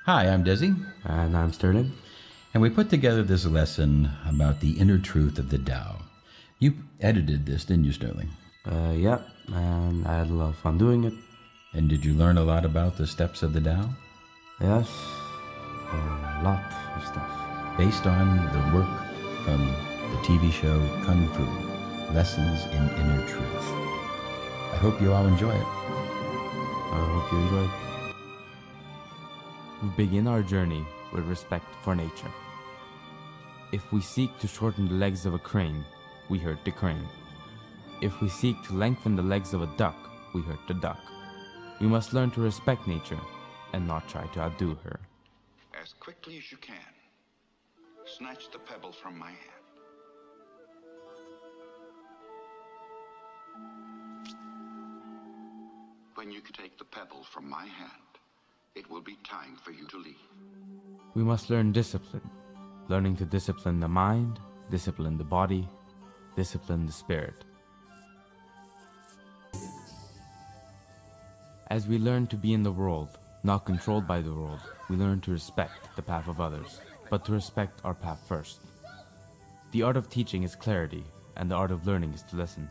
Hi, I'm Desi, And I'm Sterling. and we put together this lesson about the inner truth of the Tao. You edited this, didn't you, Sterling? Yeah, and I had a lot of fun doing it. And did you learn a lot about the steps of the Tao? Yes, a lot of stuff. Based on the work from the TV show Kung Fu, Lessons in Inner Truth. I hope you all enjoy it. I hope you enjoyed. We begin our journey with respect for nature. If we seek to shorten the legs of a crane, we hurt the crane. If we seek to lengthen the legs of a duck, we hurt the duck. We must learn to respect nature and not try to outdo her. As quickly as you can, snatch the pebble from my hand. When you take the pebble from my hand, it will be time for you to leave. We must learn discipline, learning to discipline the mind, discipline the body, discipline the spirit. As we learn to be in the world, not controlled by the world, we learn to respect the path of others, but to respect our path first. The art of teaching is clarity, and the art of learning is to listen.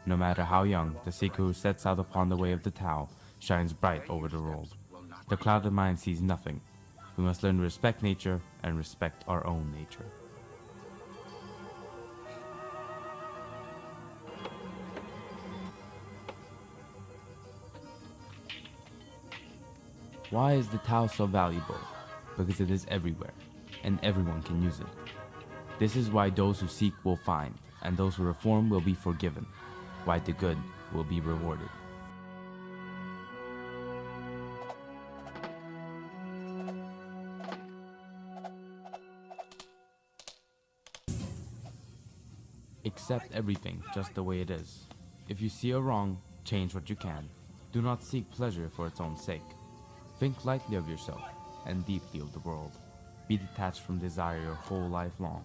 No matter how young, the seeker who sets out upon the way of the Tao shines bright over the world. The clouded mind sees nothing. We must learn to respect nature and respect our own nature. Why is the Tao so valuable? Because it is everywhere, and everyone can use it. This is why those who seek will find, and those who reform will be forgiven, why the good will be rewarded. Accept everything just the way it is. If you see a wrong, change what you can. Do not seek pleasure for its own sake. Think lightly of yourself and deeply of the world. Be detached from desire your whole life long.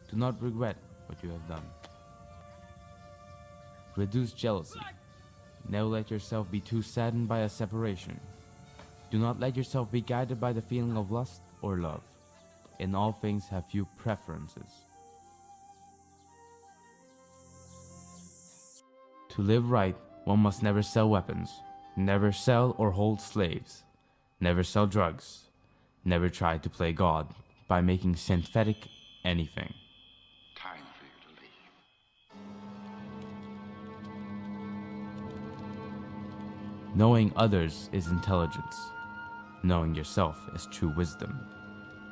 Do not regret what you have done. Reduce jealousy. Never let yourself be too saddened by a separation. Do not let yourself be guided by the feeling of lust or love. In all things have few preferences. To live right, one must never sell weapons, never sell or hold slaves, never sell drugs, never try to play God by making synthetic anything. Time for you to leave. Knowing others is intelligence. Knowing yourself is true wisdom.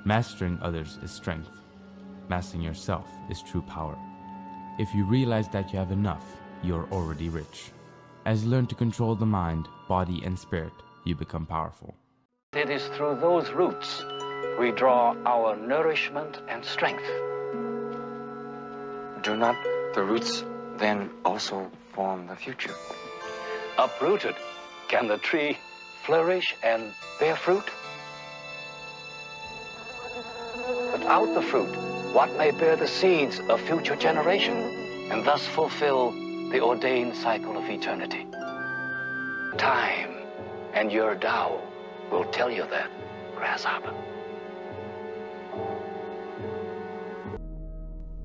Mastering others is strength. Mastering yourself is true power. If you realize that you have enough, you are already rich. As you learn to control the mind, body, and spirit, you become powerful. It is through those roots we draw our nourishment and strength. Do not the roots then also form the future? Uprooted, can the tree flourish and bear fruit? Without the fruit, what may bear the seeds of future generation and thus fulfill the ordained cycle of eternity? Time and your Tao will tell you that, grasshopper.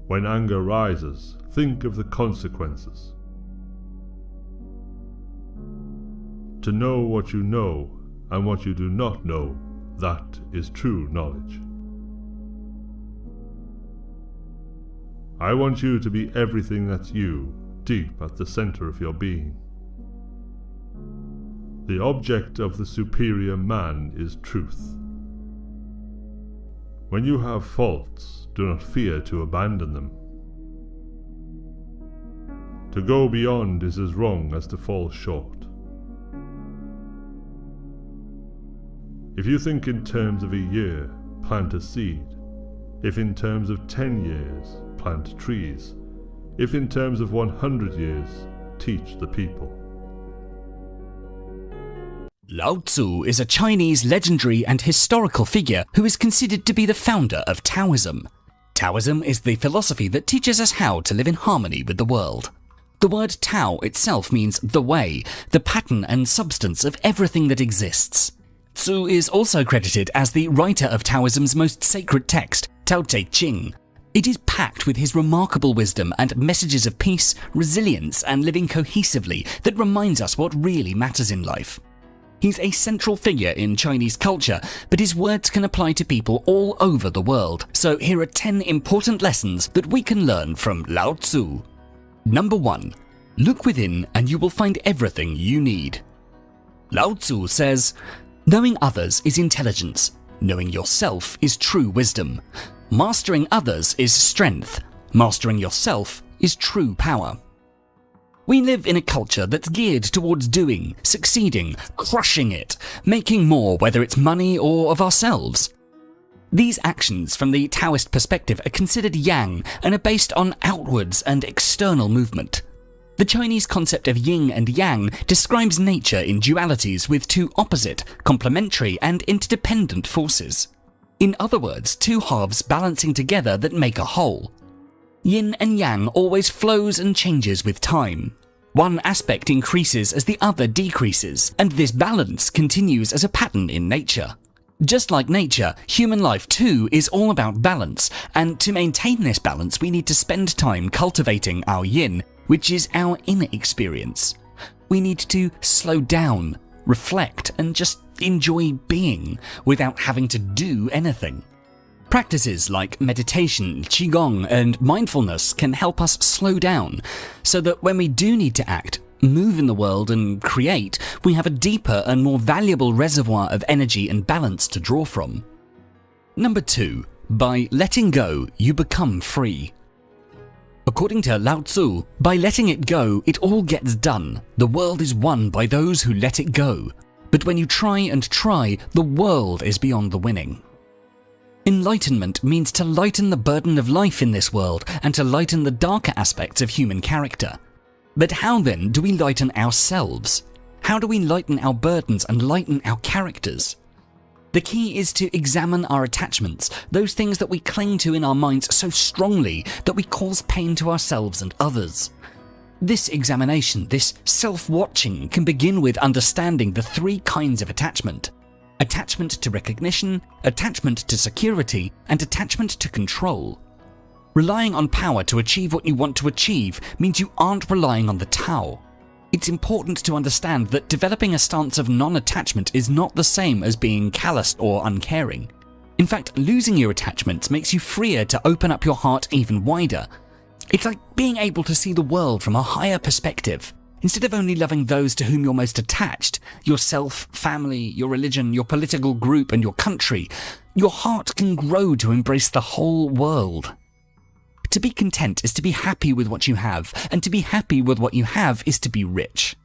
When anger rises, think of the consequences. To know what you know and what you do not know, that is true knowledge. I want you to be everything that's you, deep at the center of your being. The object of the superior man is truth. When you have faults, do not fear to abandon them. To go beyond is as wrong as to fall short. If you think in terms of a year, plant a seed. If in terms of 10 years, plant trees. If in terms of 100 years, teach the people. Lao Tzu is a Chinese legendary and historical figure who is considered to be the founder of Taoism. Taoism is the philosophy that teaches us how to live in harmony with the world. The word Tao itself means the way, the pattern and substance of everything that exists. Tzu is also credited as the writer of Taoism's most sacred text, Tao Te Ching. It is packed with his remarkable wisdom and messages of peace, resilience, and living cohesively that reminds us what really matters in life. He's a central figure in Chinese culture, but his words can apply to people all over the world. So here are 10 important lessons that we can learn from Lao Tzu. Number 1. Look within and you will find everything you need. Lao Tzu says, knowing others is intelligence. Knowing yourself is true wisdom. Mastering others is strength. Mastering yourself is true power. We live in a culture that's geared towards doing, succeeding, crushing it, making more, whether it's money or of ourselves. These actions from the Taoist perspective are considered yang and are based on outwards and external movement. The Chinese concept of yin and yang describes nature in dualities with two opposite, complementary and interdependent forces. In other words, two halves balancing together that make a whole. Yin and yang always flows and changes with time. One aspect increases as the other decreases, and this balance continues as a pattern in nature. Just like nature, human life too is all about balance, and to maintain this balance we need to spend time cultivating our yin, which is our inner experience. We need to slow down, reflect, and just enjoy being without having to do anything. Practices like meditation, qigong, and mindfulness can help us slow down, so that when we do need to act, move in the world and create, we have a deeper and more valuable reservoir of energy and balance to draw from. Number 2. By letting go, you become free. According to Lao Tzu, by letting it go, it all gets done. The world is won by those who let it go. But when you try and try, the world is beyond the winning. Enlightenment means to lighten the burden of life in this world and to lighten the darker aspects of human character. But how then do we lighten ourselves? How do we lighten our burdens and lighten our characters? The key is to examine our attachments, those things that we cling to in our minds so strongly that we cause pain to ourselves and others. This examination, this self-watching, can begin with understanding the 3 kinds of attachment. Attachment to recognition, attachment to security, and attachment to control. Relying on power to achieve what you want to achieve means you aren't relying on the Tao. It's important to understand that developing a stance of non-attachment is not the same as being calloused or uncaring. In fact, losing your attachments makes you freer to open up your heart even wider. It's like being able to see the world from a higher perspective. Instead of only loving those to whom you're most attached, yourself, family, your religion, your political group, and your country, your heart can grow to embrace the whole world. To be content is to be happy with what you have, and to be happy with what you have is to be rich.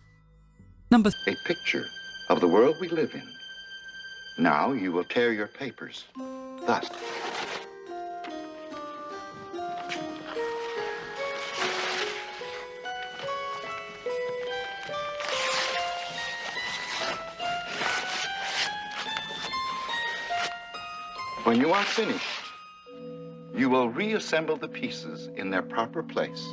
Number A picture of the world we live in. Now you will tear your papers. Thus. When you are finished, you will reassemble the pieces in their proper place.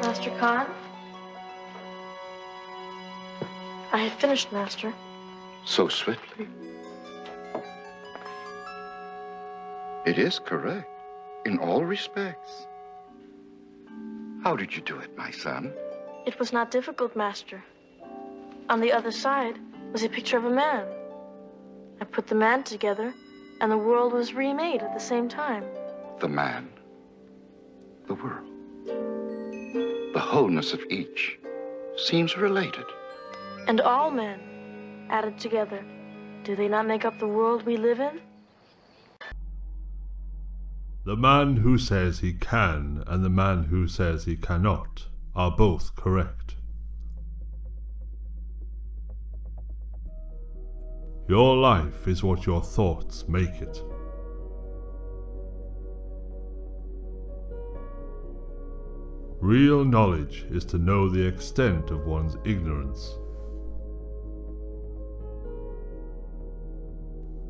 Master Khan? I have finished, Master. So swiftly. It is correct in all respects. How did you do it, my son? It was not difficult, Master. On the other side was a picture of a man. I put the man together, and the world was remade at the same time. The man, the world, the wholeness of each seems related. And all men, added together, do they not make up the world we live in? The man who says he can and the man who says he cannot are both correct. Your life is what your thoughts make it. Real knowledge is to know the extent of one's ignorance.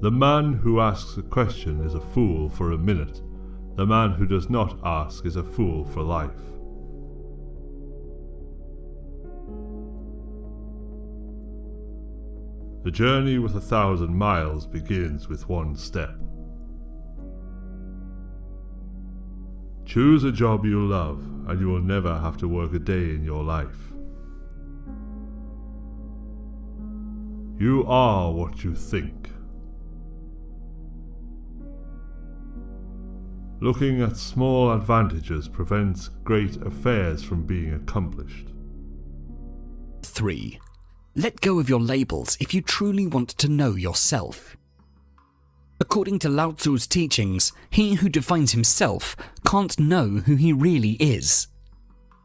The man who asks a question is a fool for a minute. The man who does not ask is a fool for life. The journey with 1,000 miles begins with one step. Choose a job you love, and you will never have to work a day in your life. You are what you think. Looking at small advantages prevents great affairs from being accomplished. 3. Let go of your labels if you truly want to know yourself. According to Lao Tzu's teachings, he who defines himself can't know who he really is.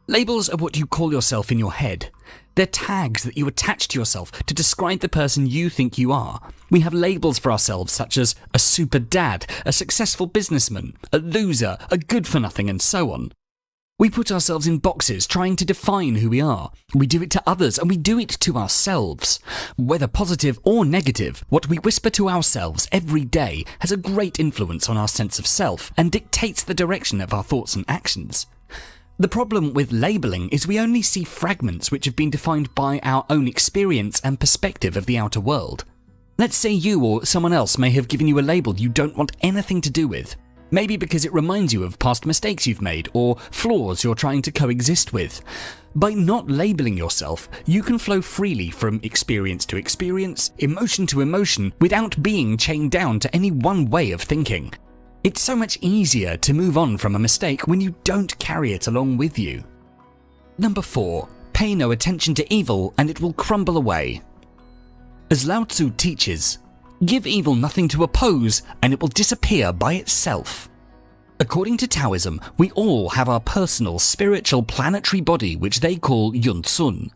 Labels are what you call yourself in your head. They're tags that you attach to yourself to describe the person you think you are. We have labels for ourselves such as a super dad, a successful businessman, a loser, a good-for-nothing, and so on. We put ourselves in boxes trying to define who we are. We do it to others and we do it to ourselves. Whether positive or negative, what we whisper to ourselves every day has a great influence on our sense of self and dictates the direction of our thoughts and actions. The problem with labelling is we only see fragments which have been defined by our own experience and perspective of the outer world. Let's say you or someone else may have given you a label you don't want anything to do with. Maybe because it reminds you of past mistakes you've made or flaws you're trying to coexist with. By not labelling yourself, you can flow freely from experience to experience, emotion to emotion, without being chained down to any one way of thinking. It's so much easier to move on from a mistake when you don't carry it along with you. Number 4. Pay no attention to evil and it will crumble away. As Lao Tzu teaches, give evil nothing to oppose and it will disappear by itself. According to Taoism, we all have our personal spiritual planetary body which they call Yun-Sun.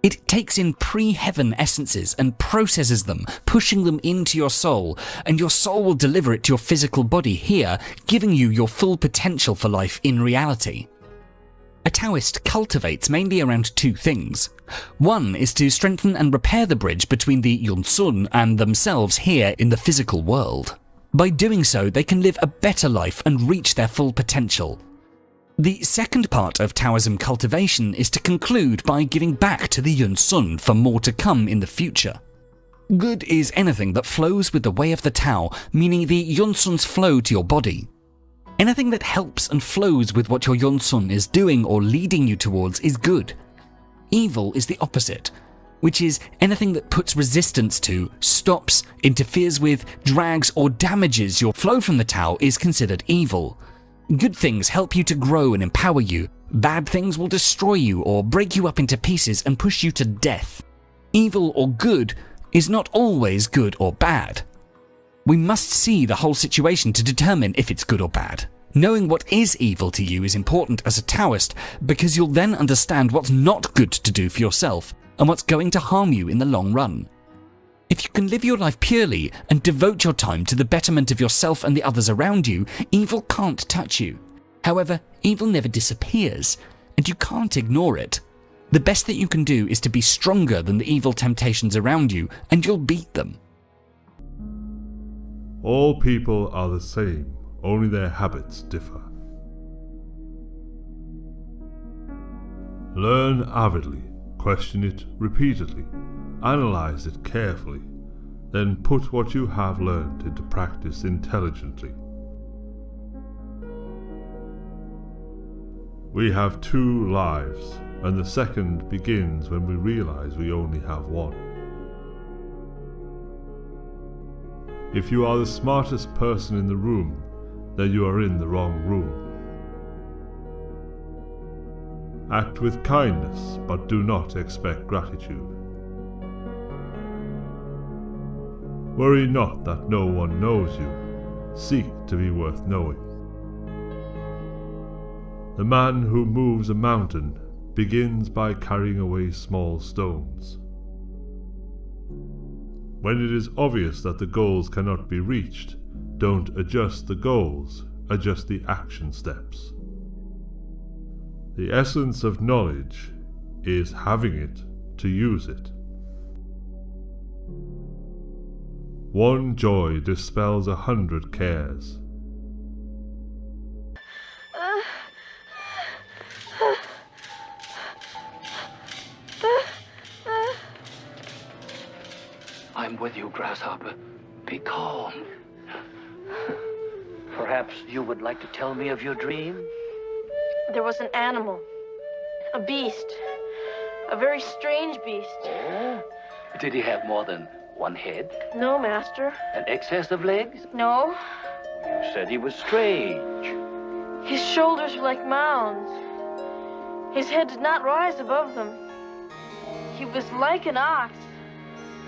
It takes in pre-heaven essences and processes them, pushing them into your soul, and your soul will deliver it to your physical body here, giving you your full potential for life in reality. A Taoist cultivates mainly around two things. One is to strengthen and repair the bridge between the Yun-Sun and themselves here in the physical world. By doing so, they can live a better life and reach their full potential. The second part of Taoism cultivation is to conclude by giving back to the Yun-Sun for more to come in the future. Good is anything that flows with the way of the Tao, meaning the Yun-Sun's flow to your body. Anything that helps and flows with what your Yun-Sun is doing or leading you towards is good. Evil is the opposite, which is anything that puts resistance to, stops, interferes with, drags or damages your flow from the Tao is considered evil. Good things help you to grow and empower you. Bad things will destroy you or break you up into pieces and push you to death. Evil or good is not always good or bad. We must see the whole situation to determine if it's good or bad. Knowing what is evil to you is important as a Taoist because you'll then understand what's not good to do for yourself and what's going to harm you in the long run. If you can live your life purely and devote your time to the betterment of yourself and the others around you, evil can't touch you. However, evil never disappears, and you can't ignore it. The best that you can do is to be stronger than the evil temptations around you, and you'll beat them. All people are the same, only their habits differ. Learn avidly, question it repeatedly, analyze it carefully, then put what you have learned into practice intelligently. We have two lives, and the second begins when we realize we only have one. If you are the smartest person in the room, then you are in the wrong room. Act with kindness, but do not expect gratitude. Worry not that no one knows you. Seek to be worth knowing. The man who moves a mountain begins by carrying away small stones. When it is obvious that the goals cannot be reached, don't adjust the goals, adjust the action steps. The essence of knowledge is having it to use it. One joy dispels 100 cares. I'm with you, Grasshopper. Be calm. Perhaps you would like to tell me of your dream? There was an animal, a beast, a very strange beast. Oh? Did he have more than one head? No, Master. An excess of legs? No. You said he was strange. His shoulders were like mounds. His head did not rise above them. He was like an ox,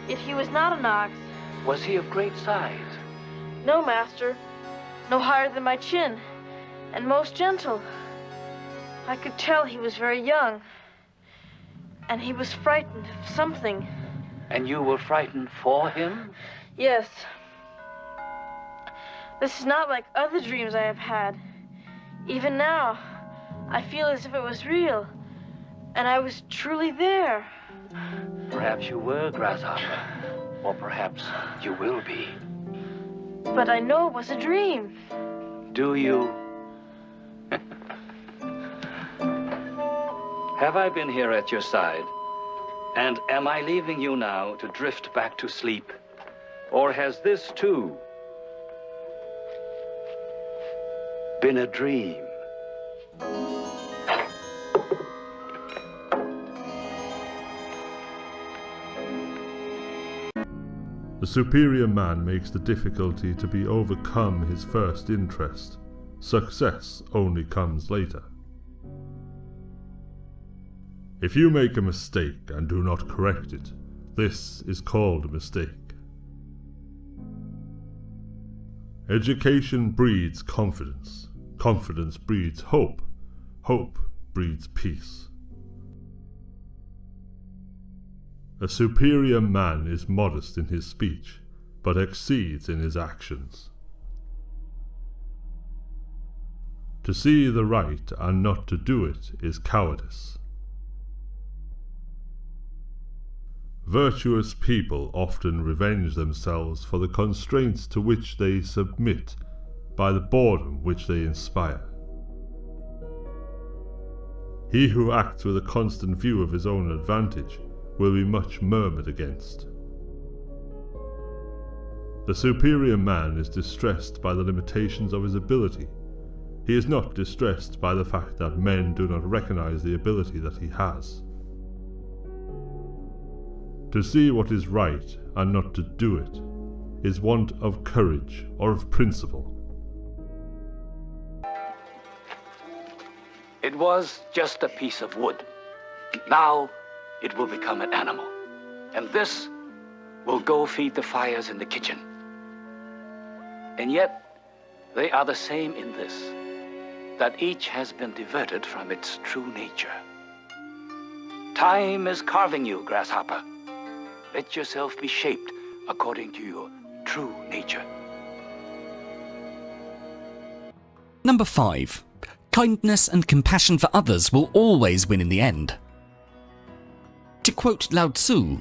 yet he was not an ox. Was he of great size? No, Master. No higher than my chin, and most gentle. I could tell he was very young, and he was frightened of something. And you were frightened for him? Yes. This is not like other dreams I have had. Even now, I feel as if it was real, and I was truly there. Perhaps you were, Grasshopper, or perhaps you will be. But I know it was a dream. Do you? Have I been here at your side? And am I leaving you now to drift back to sleep? Or has this too been a dream? The superior man makes the difficulty to be overcome his first interest. Success only comes later. If you make a mistake and do not correct it, this is called a mistake. Education breeds confidence. Confidence breeds hope. Hope breeds peace. A superior man is modest in his speech, but exceeds in his actions. To see the right and not to do it is cowardice. Virtuous people often revenge themselves for the constraints to which they submit by the boredom which they inspire. He who acts with a constant view of his own advantage will be much murmured against. The superior man is distressed by the limitations of his ability. He is not distressed by the fact that men do not recognize the ability that he has. To see what is right and not to do it is want of courage or of principle. It was just a piece of wood. Now it will become an animal. And this will go feed the fires in the kitchen. And yet, they are the same in this, that each has been diverted from its true nature. Time is carving you, Grasshopper. Let yourself be shaped according to your true nature. Number 5. Kindness and compassion for others will always win in the end. To quote Lao Tzu,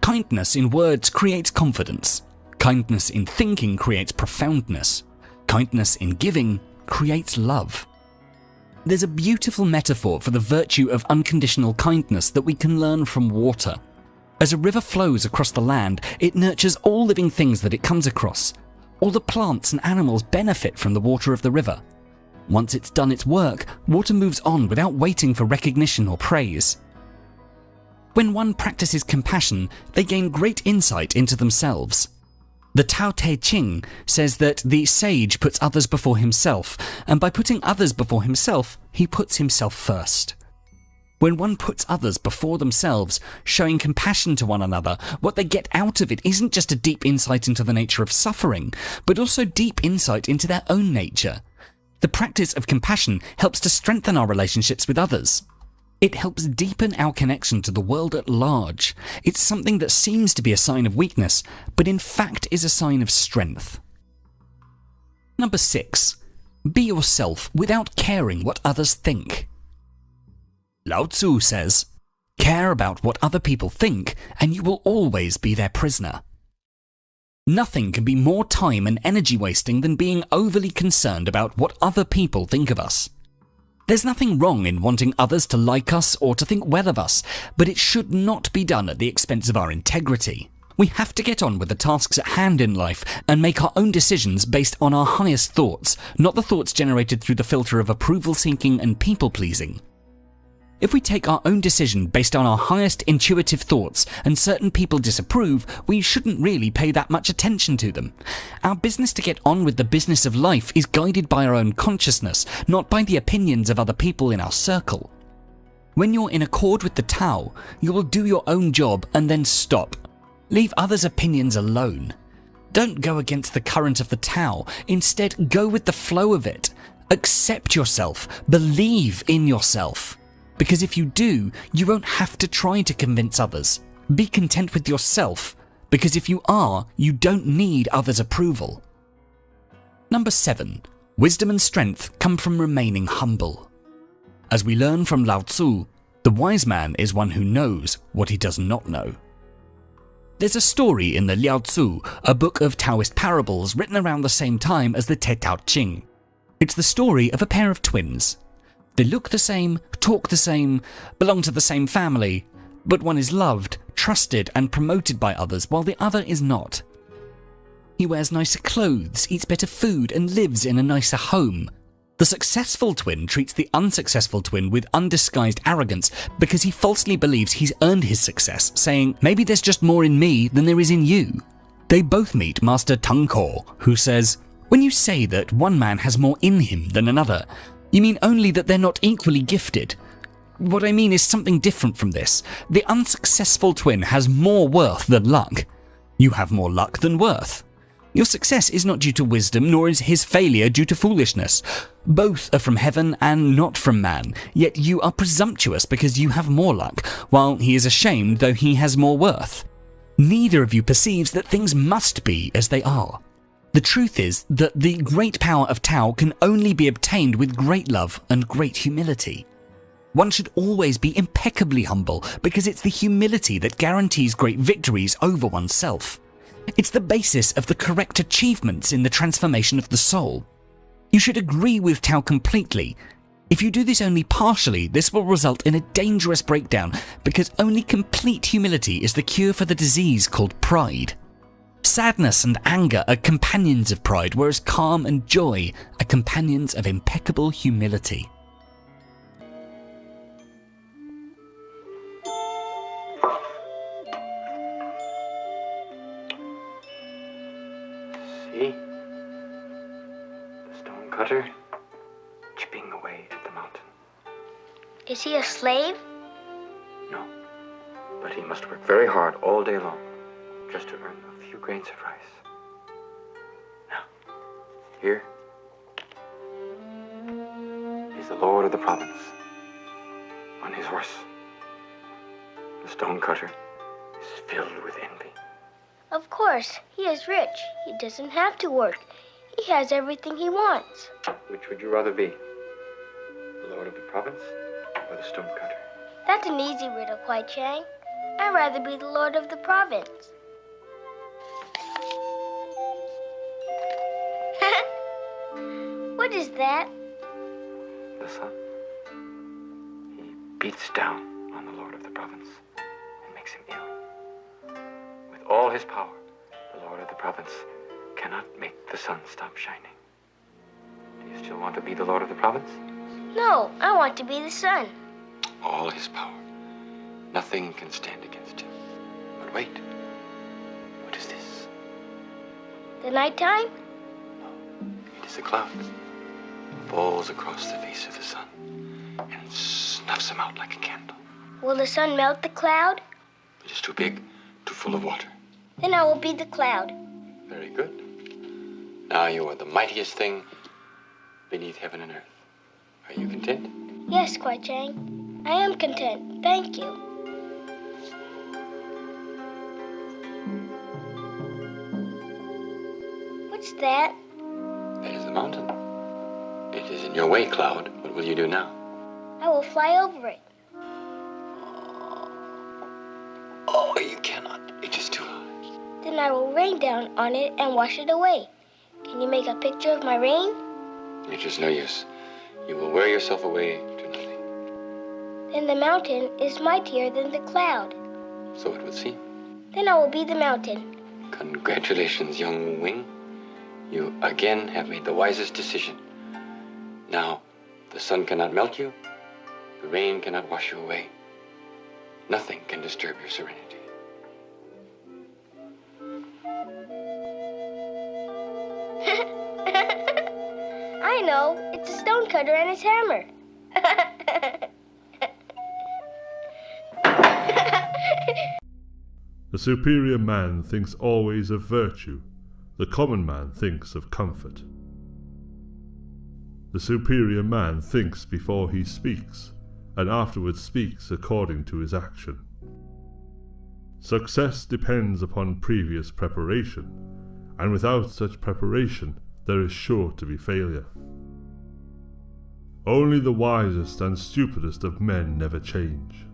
kindness in words creates confidence. Kindness in thinking creates profoundness. Kindness in giving creates love. There's a beautiful metaphor for the virtue of unconditional kindness that we can learn from water. As a river flows across the land, it nurtures all living things that it comes across. All the plants and animals benefit from the water of the river. Once it's done its work, water moves on without waiting for recognition or praise. When one practices compassion, they gain great insight into themselves. The Tao Te Ching says that the sage puts others before himself, and by putting others before himself, he puts himself first. When one puts others before themselves, showing compassion to one another, what they get out of it isn't just a deep insight into the nature of suffering, but also deep insight into their own nature. The practice of compassion helps to strengthen our relationships with others. It helps deepen our connection to the world at large. It's something that seems to be a sign of weakness, but in fact is a sign of strength. Number 6. Be yourself without caring what others think. Lao Tzu says, "Care about what other people think, and you will always be their prisoner." Nothing can be more time and energy wasting than being overly concerned about what other people think of us. There's nothing wrong in wanting others to like us or to think well of us, but it should not be done at the expense of our integrity. We have to get on with the tasks at hand in life and make our own decisions based on our highest thoughts, not the thoughts generated through the filter of approval-seeking and people-pleasing. If we take our own decision based on our highest intuitive thoughts and certain people disapprove, we shouldn't really pay that much attention to them. Our business to get on with the business of life is guided by our own consciousness, not by the opinions of other people in our circle. When you're in accord with the Tao, you will do your own job and then stop. Leave others' opinions alone. Don't go against the current of the Tao. Instead, go with the flow of it. Accept yourself. Believe in yourself. Because if you do, you won't have to try to convince others. Be content with yourself, because if you are, you don't need others' approval. Number 7. Wisdom and strength come from remaining humble. As we learn from Lao Tzu, the wise man is one who knows what he does not know. There's a story in the Liao Tzu, a book of Taoist parables written around the same time as the TAO. It's the story of a pair of twins. They look the same, talk the same, belong to the same family, but one is loved, trusted and promoted by others while the other is not. He wears nicer clothes, eats better food and lives in a nicer home. The successful twin treats the unsuccessful twin with undisguised arrogance because he falsely believes he's earned his success, saying, "Maybe there's just more in me than there is in you." They both meet Master Tung Ko, who says, "When you say that one man has more in him than another, you mean only that they're not equally gifted. What I mean is something different from this. The unsuccessful twin has more worth than luck. You have more luck than worth. Your success is not due to wisdom, nor is his failure due to foolishness. Both are from heaven and not from man, yet you are presumptuous because you have more luck, while he is ashamed though he has more worth. Neither of you perceives that things must be as they are. The truth is that the great power of Tao can only be obtained with great love and great humility. One should always be impeccably humble because it's the humility that guarantees great victories over oneself. It's the basis of the correct achievements in the transformation of the soul. You should agree with Tao completely. If you do this only partially, this will result in a dangerous breakdown because only complete humility is the cure for the disease called pride. Sadness and anger are companions of pride, whereas calm and joy are companions of impeccable humility. See? The stone cutter chipping away at the mountain. Is he a slave? No, but he must work very hard all day long just to earn a few grains of rice. Now, here is the lord of the province on his horse. The stone cutter is filled with envy. Of course, he is rich. He doesn't have to work. He has everything he wants. Which would you rather be? The lord of the province or the stone cutter? That's an easy riddle, Kwai Chang. I'd rather be the lord of the province. What is that? The sun. He beats down on the lord of the province and makes him ill. With all his power, the lord of the province cannot make the sun stop shining. Do you still want to be the lord of the province? No, I want to be the sun. All his power. Nothing can stand against him. But wait. What is this? The nighttime? It is a cloud. Falls across the face of the sun and snuffs him out like a candle. Will the sun melt the cloud? It is too big, too full of water. Then I will be the cloud. Very good. Now you are the mightiest thing beneath heaven and earth. Are you content? Yes, Kwai Chang. I am content. Thank you. What's that? That is the mountain. It is in your way, cloud. What will you do now? I will fly over it. Oh, you cannot. It is too high. Then I will rain down on it and wash it away. Can you make a picture of my rain? It is no use. You will wear yourself away to nothing. Then the mountain is mightier than the cloud. So it would seem. Then I will be the mountain. Congratulations, young wing. You again have made the wisest decision. Now, the sun cannot melt you. The rain cannot wash you away. Nothing can disturb your serenity. I know. It's a stonecutter and his hammer. The superior man thinks always of virtue. The common man thinks of comfort. The superior man thinks before he speaks, and afterwards speaks according to his action. Success depends upon previous preparation, and without such preparation, there is sure to be failure. Only the wisest and stupidest of men never change.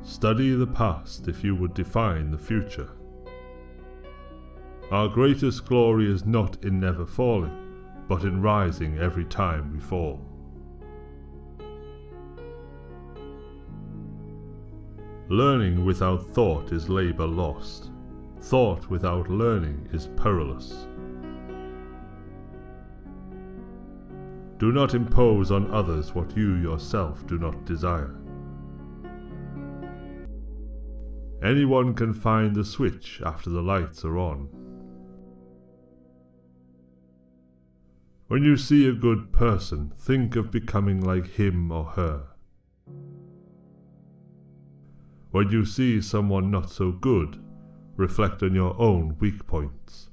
Study the past if you would define the future. Our greatest glory is not in never falling, but in rising every time we fall. Learning without thought is labor lost. Thought without learning is perilous. Do not impose on others what you yourself do not desire. Anyone can find the switch after the lights are on. When you see a good person, think of becoming like him or her. When you see someone not so good, reflect on your own weak points.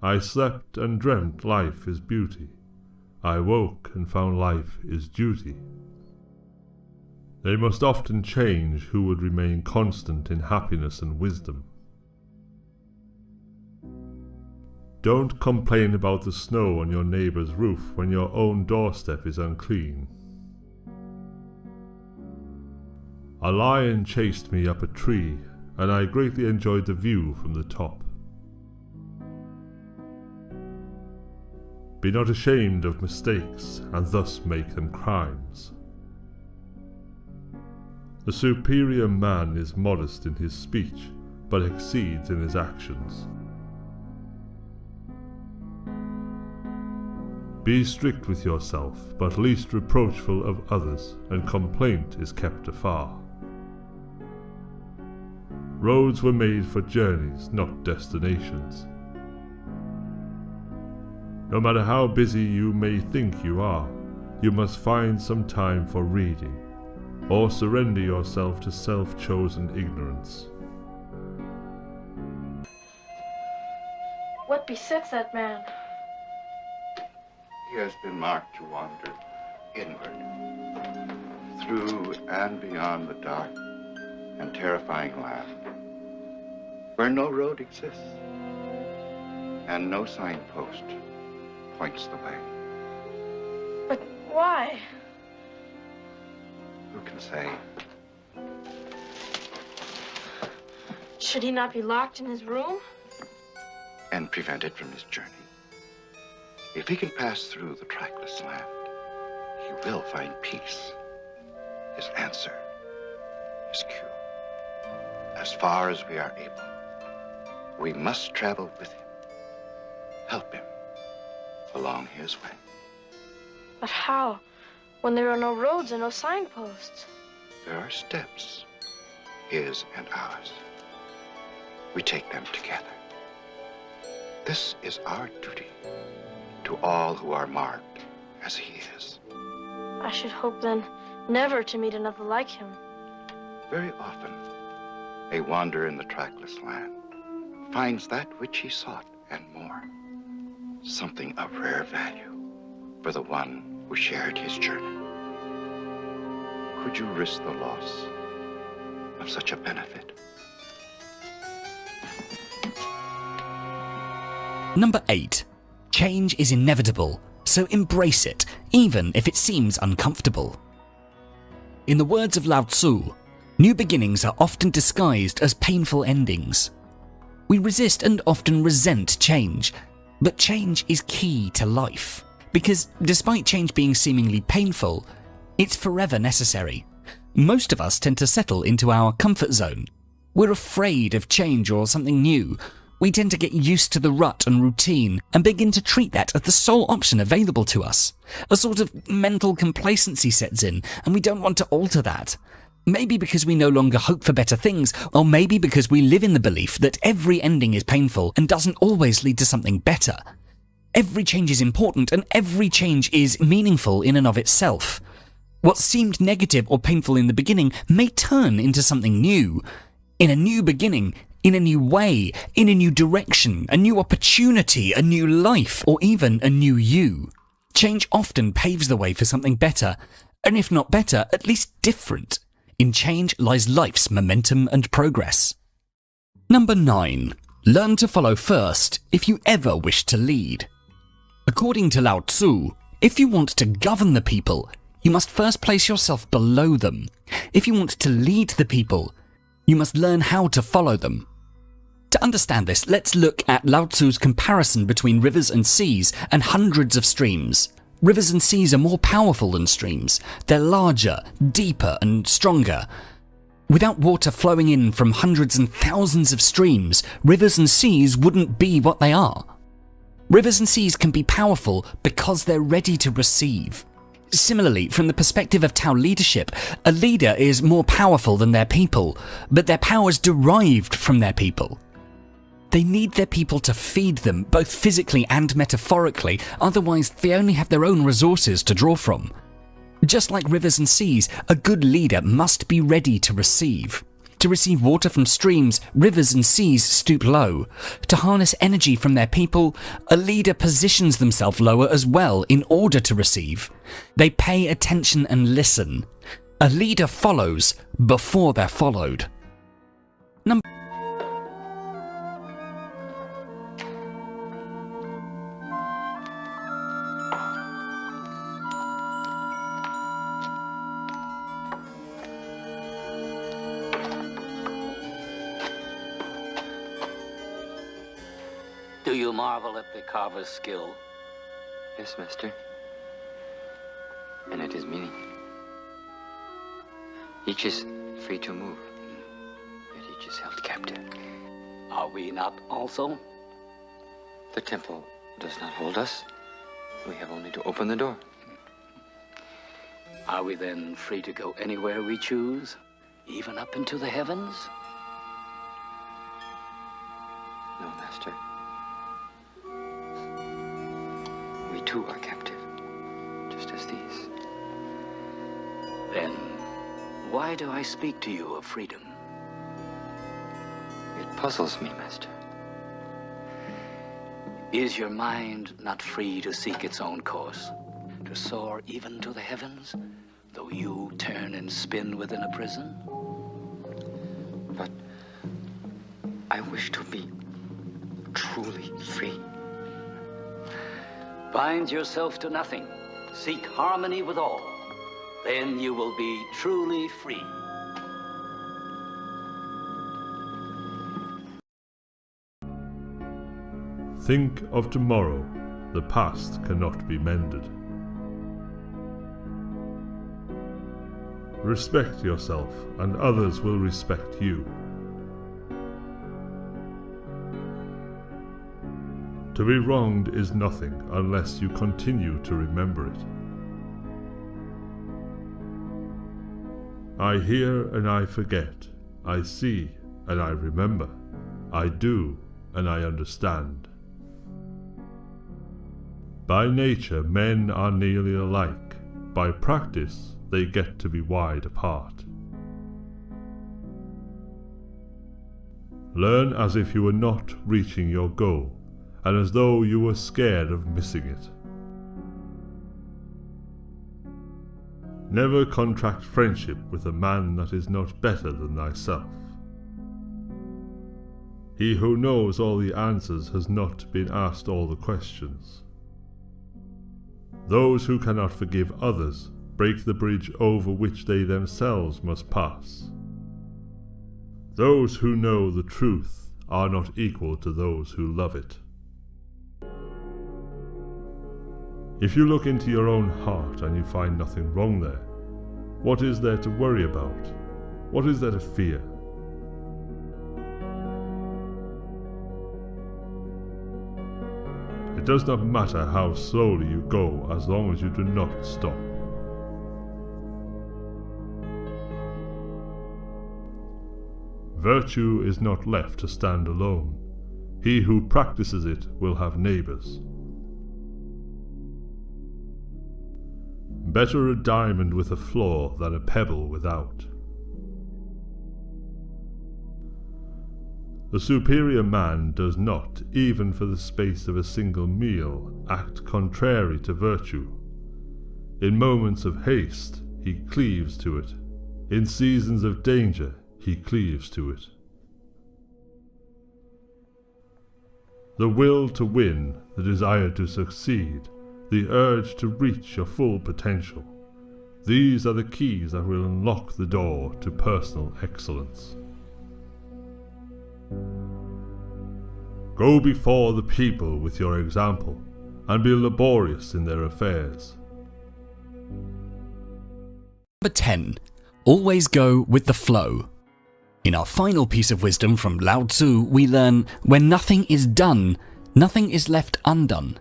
I slept and dreamt life is beauty. I woke and found life is duty. They must often change who would remain constant in happiness and wisdom. Don't complain about the snow on your neighbour's roof when your own doorstep is unclean. A lion chased me up a tree, and I greatly enjoyed the view from the top. Be not ashamed of mistakes, and thus make them crimes. The superior man is modest in his speech, but exceeds in his actions. Be strict with yourself, but least reproachful of others, and complaint is kept afar. Roads were made for journeys, not destinations. No matter how busy you may think you are, you must find some time for reading, or surrender yourself to self-chosen ignorance. What besets that man? He has been marked to wander inward, through and beyond the dark and terrifying land, where no road exists and no signpost points the way. But why? Who can say? Should he not be locked in his room? And prevented from his journey. If he can pass through the trackless land, he will find peace. His answer is cure. As far as we are able, we must travel with him, help him along his way. But how, when there are no roads and no signposts? There are steps, his and ours. We take them together. This is our duty to all who are marked as he is. I should hope then never to meet another like him. Very often, a wanderer in the trackless land finds that which he sought and more, something of rare value for the one who shared his journey. Could you risk the loss of such a benefit? Number 8. Change is inevitable, so embrace it, even if it seems uncomfortable. In the words of Lao Tzu, New beginnings are often disguised as painful endings. We resist and often resent change, but change is key to life, because despite change being seemingly painful, it's forever necessary. Most of us tend to settle into our comfort zone. We're afraid of change or something new. We tend to get used to the rut and routine and begin to treat that as the sole option available to us. A sort of mental complacency sets in, and we don't want to alter that. Maybe because we no longer hope for better things, or maybe because we live in the belief that every ending is painful and doesn't always lead to something better. Every change is important, and every change is meaningful in and of itself. What seemed negative or painful in the beginning may turn into something new. In a new beginning, in a new way, in a new direction, a new opportunity, a new life, or even a new you. Change often paves the way for something better, and if not better, at least different. In change lies life's momentum and progress. Number 9. Learn to follow first if you ever wish to lead. According to Lao Tzu, if you want to govern the people, you must first place yourself below them. If you want to lead the people, you must learn how to follow them. To understand this, let's look at Lao Tzu's comparison between rivers and seas and hundreds of streams. Rivers and seas are more powerful than streams. They're larger, deeper, and stronger. Without water flowing in from hundreds and thousands of streams, rivers and seas wouldn't be what they are. Rivers and seas can be powerful because they're ready to receive. Similarly, from the perspective of TAO leadership, a leader is more powerful than their people, but their power is derived from their people. They need their people to feed them, both physically and metaphorically, otherwise they only have their own resources to draw from. Just like rivers and seas, a good leader must be ready to receive. To receive water from streams, rivers and seas stoop low. To harness energy from their people, a leader positions themselves lower as well in order to receive. They pay attention and listen. A leader follows before they're followed. Do you marvel at the carver's skill? Yes, master. And at his meaning. Each is free to move, yet each is held captive. Are we not also? The temple does not hold us. We have only to open the door. Are we then free to go anywhere we choose, even up into the heavens? No, master. We too are captive, just as these. Then, why do I speak to you of freedom? It puzzles me, master. Is your mind not free to seek its own course, to soar even to the heavens, though you turn and spin within a prison? But I wish to be truly free. Bind yourself to nothing. Seek harmony with all. Then you will be truly free. Think of tomorrow. The past cannot be mended. Respect yourself, and others will respect you. To be wronged is nothing unless you continue to remember it. I hear and I forget. I see and I remember. I do and I understand. By nature, men are nearly alike. By practice, they get to be wide apart. Learn as if you were not reaching your goal, and as though you were scared of missing it. Never contract friendship with a man that is not better than thyself. He who knows all the answers has not been asked all the questions. Those who cannot forgive others break the bridge over which they themselves must pass. Those who know the truth are not equal to those who love it. If you look into your own heart and you find nothing wrong there, what is there to worry about? What is there to fear? It does not matter how slowly you go as long as you do not stop. Virtue is not left to stand alone. He who practices it will have neighbors. Better a diamond with a flaw than a pebble without. The superior man does not, even for the space of a single meal, act contrary to virtue. In moments of haste, he cleaves to it. In seasons of danger, he cleaves to it. The will to win, the desire to succeed, the urge to reach your full potential. These are the keys that will unlock the door to personal excellence. Go before the people with your example, and be laborious in their affairs. Number 10. Always go with the flow. In our final piece of wisdom from Lao Tzu, we learn, when nothing is done, nothing is left undone.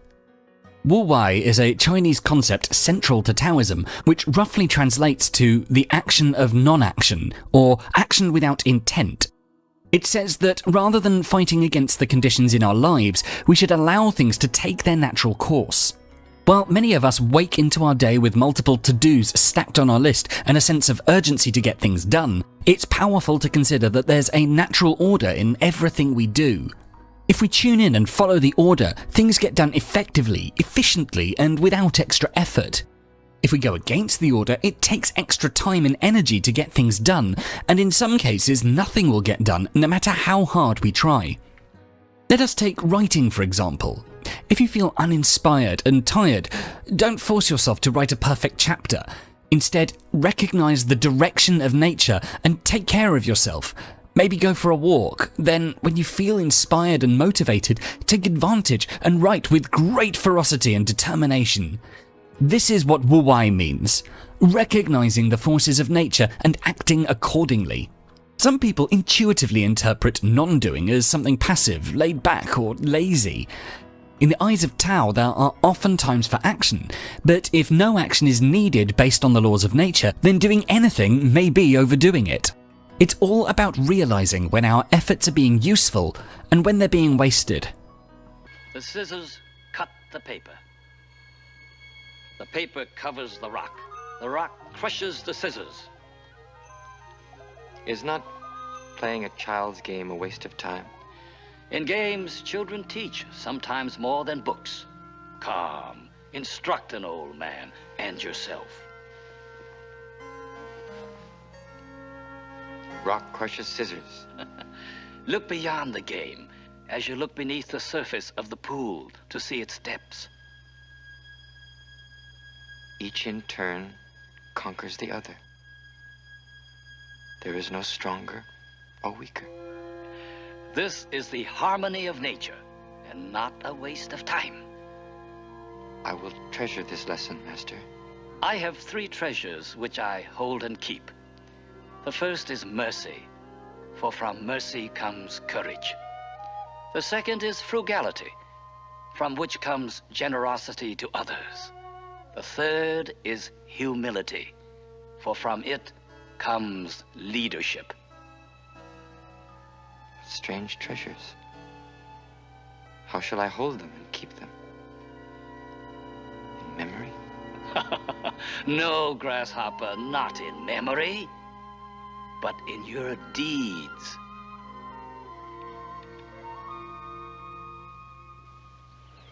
Wu Wei is a Chinese concept central to Taoism, which roughly translates to the action of non-action, or action without intent. It says that rather than fighting against the conditions in our lives, we should allow things to take their natural course. While many of us wake into our day with multiple to-dos stacked on our list and a sense of urgency to get things done, it's powerful to consider that there's a natural order in everything we do. If we tune in and follow the order, things get done effectively, efficiently, and without extra effort. If we go against the order, it takes extra time and energy to get things done, and in some cases nothing will get done, no matter how hard we try. Let us take writing, for example. If you feel uninspired and tired, don't force yourself to write a perfect chapter. Instead, recognize the direction of nature and take care of yourself. Maybe go for a walk. Then, when you feel inspired and motivated, take advantage and write with great ferocity and determination. This is what Wu Wei means, recognizing the forces of nature and acting accordingly. Some people intuitively interpret non-doing as something passive, laid back, or lazy. In the eyes of Tao, there are often times for action, but if no action is needed based on the laws of nature, then doing anything may be overdoing it. It's all about realizing when our efforts are being useful and when they're being wasted. The scissors cut the paper. The paper covers the rock. The rock crushes the scissors. Is not playing a child's game a waste of time? In games, children teach, sometimes more than books. Come, instruct an old man and yourself. Rock crushes scissors. Look beyond the game as you look beneath the surface of the pool to see its depths. Each in turn conquers the other. There is no stronger or weaker. This is the harmony of nature and not a waste of time. I will treasure this lesson, Master. I have 3 treasures which I hold and keep. The first is mercy, for from mercy comes courage. The second is frugality, from which comes generosity to others. The third is humility, for from it comes leadership. Strange treasures. How shall I hold them and keep them? In memory? No, grasshopper, not in memory, but in your deeds.